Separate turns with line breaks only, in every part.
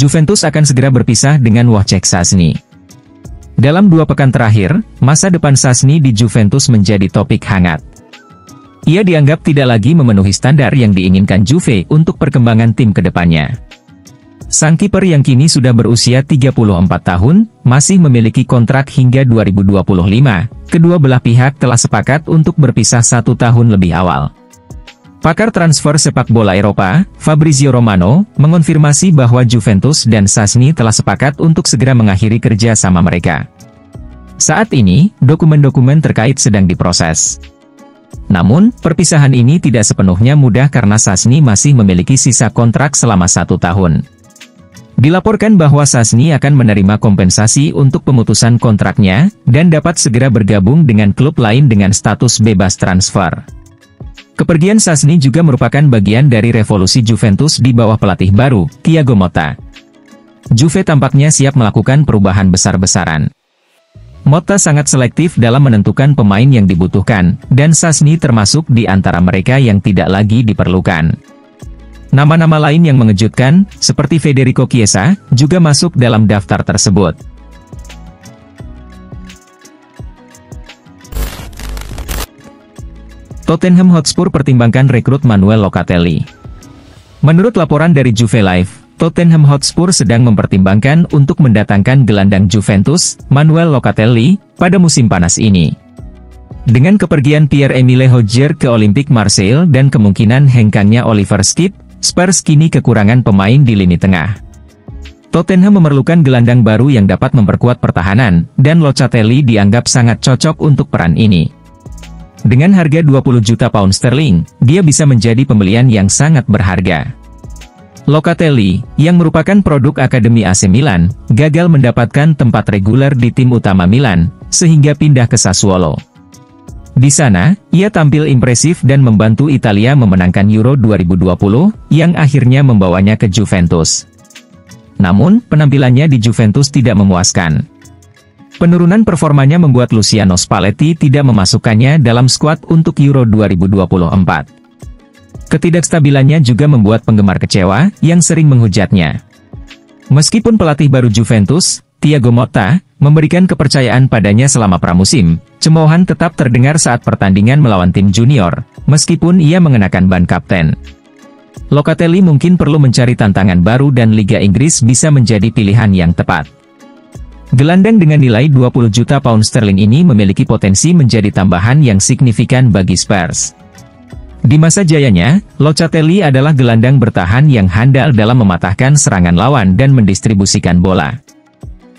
Juventus akan segera berpisah dengan Wojciech Szczęsny. Dalam 2 pekan terakhir, masa depan Szczęsny di Juventus menjadi topik hangat. Ia dianggap tidak lagi memenuhi standar yang diinginkan Juve untuk perkembangan tim ke depannya. Sang kiper yang kini sudah berusia 34 tahun, masih memiliki kontrak hingga 2025. Kedua belah pihak telah sepakat untuk berpisah 1 tahun lebih awal. Pakar transfer sepak bola Eropa, Fabrizio Romano, mengonfirmasi bahwa Juventus dan Szczęsny telah sepakat untuk segera mengakhiri kerja sama mereka. Saat ini, dokumen-dokumen terkait sedang diproses. Namun, perpisahan ini tidak sepenuhnya mudah karena Szczęsny masih memiliki sisa kontrak selama 1 tahun. Dilaporkan bahwa Szczęsny akan menerima kompensasi untuk pemutusan kontraknya, dan dapat segera bergabung dengan klub lain dengan status bebas transfer. Kepergian Szczęsny juga merupakan bagian dari revolusi Juventus di bawah pelatih baru, Thiago Motta. Juve tampaknya siap melakukan perubahan besar-besaran. Motta sangat selektif dalam menentukan pemain yang dibutuhkan, dan Szczęsny termasuk di antara mereka yang tidak lagi diperlukan. Nama-nama lain yang mengejutkan, seperti Federico Chiesa, juga masuk dalam daftar tersebut. Tottenham Hotspur pertimbangkan rekrut Manuel Locatelli. Menurut laporan dari Juve Live, Tottenham Hotspur sedang mempertimbangkan untuk mendatangkan gelandang Juventus, Manuel Locatelli, pada musim panas ini. Dengan kepergian Pierre-Emile Hojbjerg ke Olympique Marseille dan kemungkinan hengkangnya Oliver Skip, Spurs kini kekurangan pemain di lini tengah. Tottenham memerlukan gelandang baru yang dapat memperkuat pertahanan, dan Locatelli dianggap sangat cocok untuk peran ini. Dengan harga 20 juta pound sterling, dia bisa menjadi pembelian yang sangat berharga. Locatelli, yang merupakan produk Akademi AC Milan, gagal mendapatkan tempat reguler di tim utama Milan, sehingga pindah ke Sassuolo. Di sana, ia tampil impresif dan membantu Italia memenangkan Euro 2020, yang akhirnya membawanya ke Juventus. Namun, penampilannya di Juventus tidak memuaskan. Penurunan performanya membuat Luciano Spalletti tidak memasukkannya dalam skuad untuk Euro 2024. Ketidakstabilannya juga membuat penggemar kecewa, yang sering menghujatnya. Meskipun pelatih baru Juventus, Thiago Motta, memberikan kepercayaan padanya selama pramusim, cemoohan tetap terdengar saat pertandingan melawan tim junior, meskipun ia mengenakan ban kapten. Locatelli mungkin perlu mencari tantangan baru dan Liga Inggris bisa menjadi pilihan yang tepat. Gelandang dengan nilai 20 juta pound sterling ini memiliki potensi menjadi tambahan yang signifikan bagi Spurs. Di masa jayanya, Locatelli adalah gelandang bertahan yang handal dalam mematahkan serangan lawan dan mendistribusikan bola.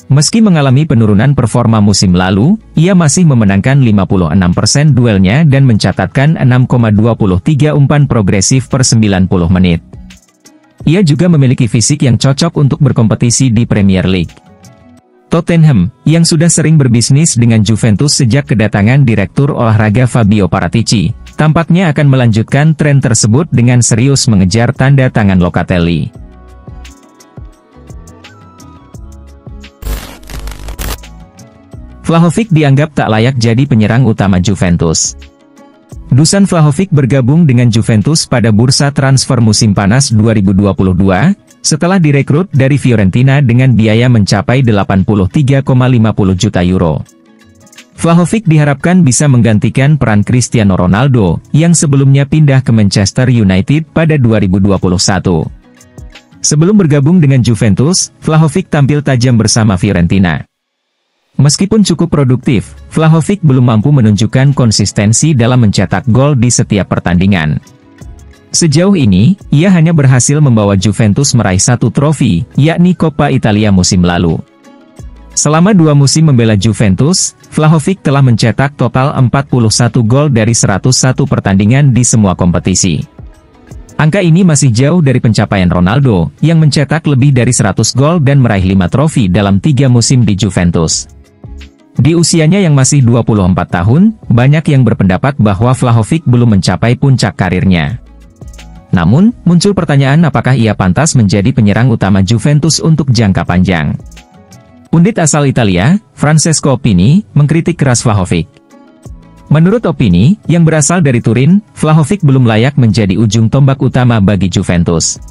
Meski mengalami penurunan performa musim lalu, ia masih memenangkan 56% duelnya dan mencatatkan 6,23 umpan progresif per 90 menit. Ia juga memiliki fisik yang cocok untuk berkompetisi di Premier League. Tottenham, yang sudah sering berbisnis dengan Juventus sejak kedatangan Direktur Olahraga Fabio Paratici, tampaknya akan melanjutkan tren tersebut dengan serius mengejar tanda tangan Locatelli. Vlahovic dianggap tak layak jadi penyerang utama Juventus. Dusan Vlahovic bergabung dengan Juventus pada bursa transfer musim panas 2022, setelah direkrut dari Fiorentina dengan biaya mencapai 83,50 juta euro. Vlahovic diharapkan bisa menggantikan peran Cristiano Ronaldo, yang sebelumnya pindah ke Manchester United pada 2021. Sebelum bergabung dengan Juventus, Vlahovic tampil tajam bersama Fiorentina. Meskipun cukup produktif, Vlahovic belum mampu menunjukkan konsistensi dalam mencetak gol di setiap pertandingan. Sejauh ini, ia hanya berhasil membawa Juventus meraih 1 trofi, yakni Coppa Italia musim lalu. Selama 2 musim membela Juventus, Vlahovic telah mencetak total 41 gol dari 101 pertandingan di semua kompetisi. Angka ini masih jauh dari pencapaian Ronaldo, yang mencetak lebih dari 100 gol dan meraih 5 trofi dalam 3 musim di Juventus. Di usianya yang masih 24 tahun, banyak yang berpendapat bahwa Vlahovic belum mencapai puncak karirnya. Namun, muncul pertanyaan apakah ia pantas menjadi penyerang utama Juventus untuk jangka panjang. Pundit asal Italia, Francesco Opini, mengkritik keras Vlahovic. Menurut Opini, yang berasal dari Turin, Vlahovic belum layak menjadi ujung tombak utama bagi Juventus.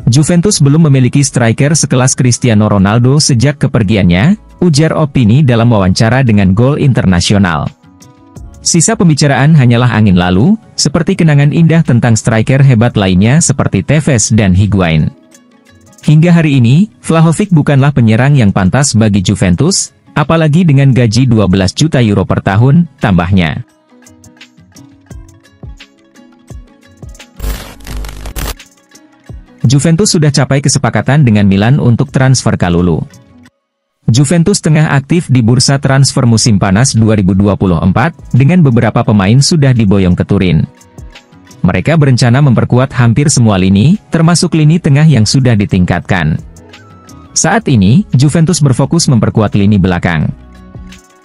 Juventus belum memiliki striker sekelas Cristiano Ronaldo sejak kepergiannya, ujar Opini dalam wawancara dengan Gol Internasional. Sisa pembicaraan hanyalah angin lalu, seperti kenangan indah tentang striker hebat lainnya seperti Tevez dan Higuain. Hingga hari ini, Vlahovic bukanlah penyerang yang pantas bagi Juventus, apalagi dengan gaji 12 juta euro per tahun, tambahnya. Juventus sudah capai kesepakatan dengan Milan untuk transfer Kalulu. Juventus tengah aktif di bursa transfer musim panas 2024, dengan beberapa pemain sudah diboyong ke Turin. Mereka berencana memperkuat hampir semua lini, termasuk lini tengah yang sudah ditingkatkan. Saat ini, Juventus berfokus memperkuat lini belakang.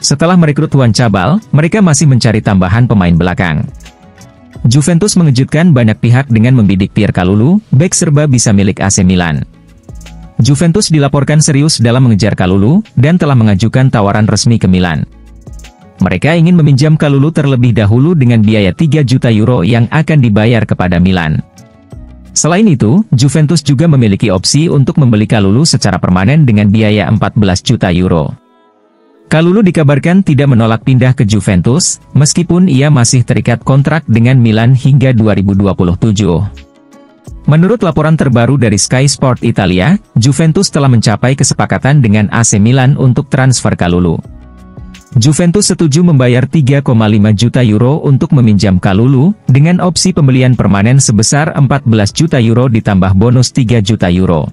Setelah merekrut Juan Cabal, mereka masih mencari tambahan pemain belakang. Juventus mengejutkan banyak pihak dengan membidik Pierre Kalulu, bek serba bisa milik AC Milan. Juventus dilaporkan serius dalam mengejar Kalulu, dan telah mengajukan tawaran resmi ke Milan. Mereka ingin meminjam Kalulu terlebih dahulu dengan biaya 3 juta euro yang akan dibayar kepada Milan. Selain itu, Juventus juga memiliki opsi untuk membeli Kalulu secara permanen dengan biaya 14 juta euro. Kalulu dikabarkan tidak menolak pindah ke Juventus, meskipun ia masih terikat kontrak dengan Milan hingga 2027. Menurut laporan terbaru dari Sky Sport Italia, Juventus telah mencapai kesepakatan dengan AC Milan untuk transfer Kalulu. Juventus setuju membayar 3,5 juta euro untuk meminjam Kalulu, dengan opsi pembelian permanen sebesar 14 juta euro ditambah bonus 3 juta euro.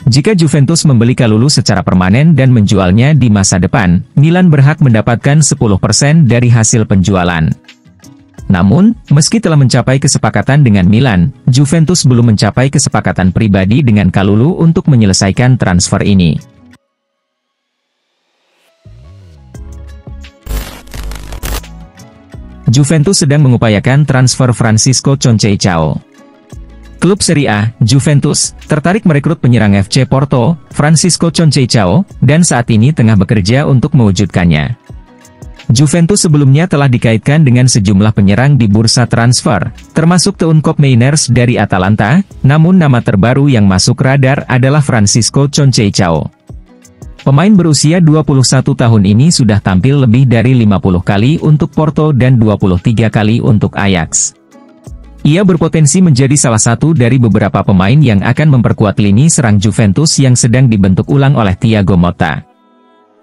Jika Juventus membeli Kalulu secara permanen dan menjualnya di masa depan, Milan berhak mendapatkan 10% dari hasil penjualan. Namun, meski telah mencapai kesepakatan dengan Milan, Juventus belum mencapai kesepakatan pribadi dengan Kalulu untuk menyelesaikan transfer ini. Juventus sedang mengupayakan transfer Francisco Conceição. Klub Serie A, Juventus, tertarik merekrut penyerang FC Porto, Francisco Conceição, dan saat ini tengah bekerja untuk mewujudkannya. Juventus sebelumnya telah dikaitkan dengan sejumlah penyerang di bursa transfer, termasuk Teun Koopmeiners dari Atalanta, namun nama terbaru yang masuk radar adalah Francisco Conceição. Pemain berusia 21 tahun ini sudah tampil lebih dari 50 kali untuk Porto dan 23 kali untuk Ajax. Ia berpotensi menjadi salah satu dari beberapa pemain yang akan memperkuat lini serang Juventus yang sedang dibentuk ulang oleh Thiago Motta.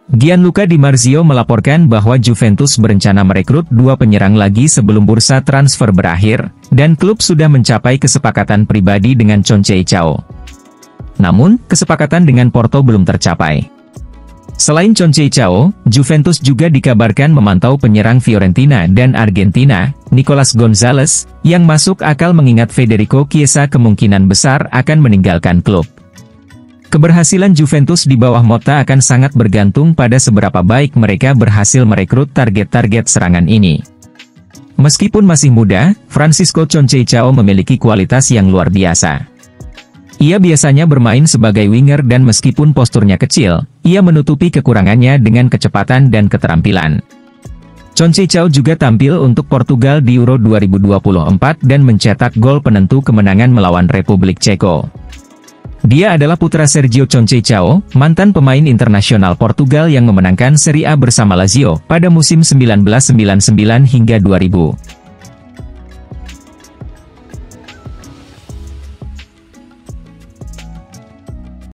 Gianluca Di Marzio melaporkan bahwa Juventus berencana merekrut 2 penyerang lagi sebelum bursa transfer berakhir, dan klub sudah mencapai kesepakatan pribadi dengan Conceição. Namun, kesepakatan dengan Porto belum tercapai. Selain Conceição, Juventus juga dikabarkan memantau penyerang Fiorentina dan Argentina, Nicolas Gonzalez, yang masuk akal mengingat Federico Chiesa kemungkinan besar akan meninggalkan klub. Keberhasilan Juventus di bawah Motta akan sangat bergantung pada seberapa baik mereka berhasil merekrut target-target serangan ini. Meskipun masih muda, Francisco Conceição memiliki kualitas yang luar biasa. Ia biasanya bermain sebagai winger dan meskipun posturnya kecil, ia menutupi kekurangannya dengan kecepatan dan keterampilan. Conceição juga tampil untuk Portugal di Euro 2024 dan mencetak gol penentu kemenangan melawan Republik Ceko. Dia adalah putra Sergio Conceição, mantan pemain internasional Portugal yang memenangkan Serie A bersama Lazio pada musim 1999 hingga 2000.